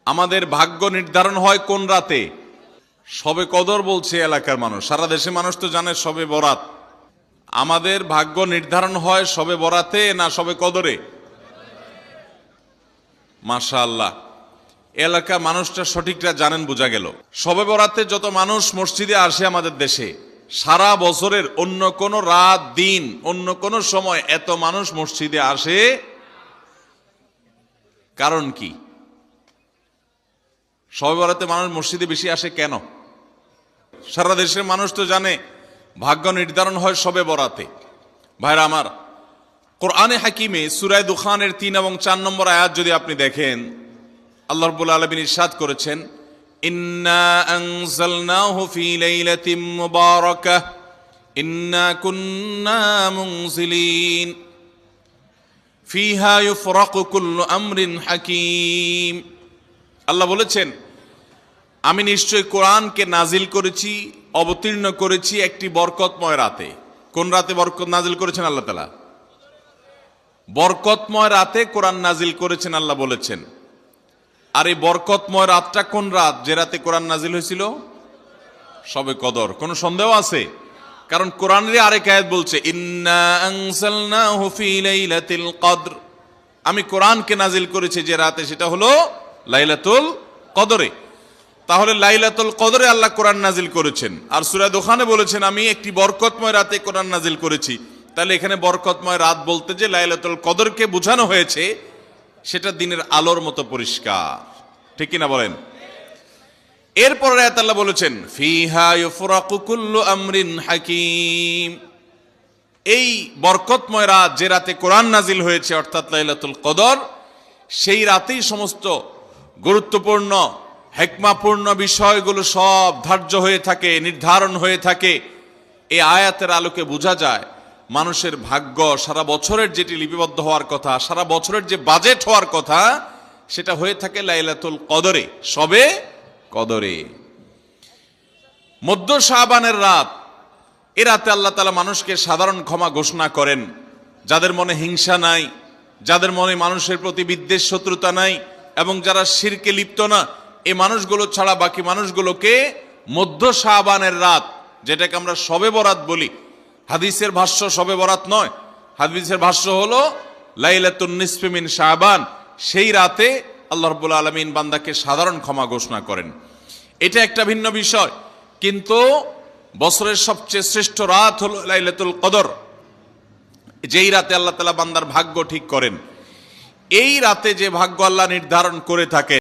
আমাদের ভাগ্য নির্ধারণ হয় কোন রাতে? শবে কদর বলছে এলাকার মানুষ, সারা দেশের মানুষ তো জানে শবে বরাত। আমাদের ভাগ্য নির্ধারণ হয় শবে বরাতে না শবে কদরে? মাশাআল্লাহ, এলাকার মানুষটা সঠিকটা জানেন, বোঝা গেল। শবে বরাতে যত মানুষ মসজিদে আসে আমাদের দেশে, সারা বছরের অন্য কোন রাত দিন অন্য কোন সময় এত মানুষ মসজিদে আসে কারণ কি? শবে বরাতে মানুষ মসজিদে বেশি আসে কেন? সারা দেশের মানুষ তো জানে ভাগ্য নির্ধারণ হয় শবে বরাতে। ভাইরা আমার, কোরআনে হাকিমে সূরা দুখানের 3 এবং 4 নম্বর আয়াত যদি আপনি দেখেন, আল্লাহ রাব্বুল আলামিন ইরশাদ করেছেন, ইন্না আনজালনাহু ফি লাইলাতিন মুবারাকাহ ইন্না কুন্না মুনজিলিন ফিহা ইউফরাকু কুল্লু আমরিন হাকিম। আল্লাহ বলেছেন, আমি নিশ্চয় কোরআনকে নাজিল করেছি, অবতীর্ণ করেছি একটি বরকতময় রাতে। কোন রাতে বরকত নাজিল করেছেন আল্লাহ তাআলা? বরকতময় রাতে কোরআন নাজিল করেছেন আল্লাহ বলেছেন। আর এই বরকতময় রাতটা কোন রাত যে রাতে কোরআন নাজিল হয়েছিল? শবে কদর। কোনো সন্দেহ আছে? কারণ কোরআনের আরেক আয়াত বলছে, ইন্না আনজালনাহু ফি লাইলাতিল কদর, আমি কোরআনকে নাজিল করেছি যে রাতে, সেটা হলো লাইলাতুল কদরে। তাহলে লাইলাতুল কদরে আল্লাহ কোরআন নাজিল করেছেন। আর সূরা দুখানে বলেছেন, আমি একটি বরকতময় রাতে কোরআন নাজিল করেছি। তাহলে এখানে বরকতময় রাত বলতে যে লাইলাতুল কদরকে বোঝানো হয়েছে, সেটা দিনের আলোর মতো পরিষ্কার। ঠিক কিনা বলেন? এরপরে আয়াত আল্লাহ বলেছেন, ফিহা ইউফরাকু কুল্লু আমরিন হাকিম, এই বরকতময় রাত যে রাতে কোরআন নাজিল হয়েছে অর্থাৎ লাইলাতুল কদর, সেই রাতেই সমস্ত গুরুত্বপূর্ণ হিকমাপূর্ণ বিষয়গুলো সব ধার্য হয়ে থাকে, নির্ধারণ হয়ে থাকে। এই আয়াতের আলোকে বোঝা যায় মানুষের ভাগ্য সারা বছরের যেটি লিপিবদ্ধ হওয়ার কথা, সারা বছরের যে বাজেট হওয়ার কথা, সেটা হয়ে থাকে লাইলাতুল কদরে, শবে কদরে। মধ্য শাবানের রাত, এ রাতে আল্লাহ তাআলা মানুষকে সাধারণ ক্ষমা ঘোষণা করেন। যাদের মনে হিংসা নাই, যাদের মনে মানুষের প্রতি বিদ্বেষ শত্রুতা নাই, এবং যারা শিরকে লিপ্ত না, এই মানুষগুলো ছাড়া বাকি মানুষগুলোকে মধ্য শাবানের রাত, যেটাকে আমরা শবে বরাত বলি, হাদিসের ভাষ্য শবে বরাত নয়, হাদিসের ভাষ্য হলো লাইলাতুন নিসফি মিন শাবান, সেই রাতে আল্লাহ রাব্বুল আলামিন বান্দাকে সাধারণ ক্ষমা ঘোষণা করেন। এটা একটা ভিন্ন বিষয়, কিন্তু বছরের সবচেয়ে শ্রেষ্ঠ রাত হলো লাইলাতুল কদর, যেই রাতে আল্লাহ তাআলা বান্দার ভাগ্য ঠিক করেন। এই রাতে যে ভাগ্য আল্লাহ নির্ধারণ করে থাকে,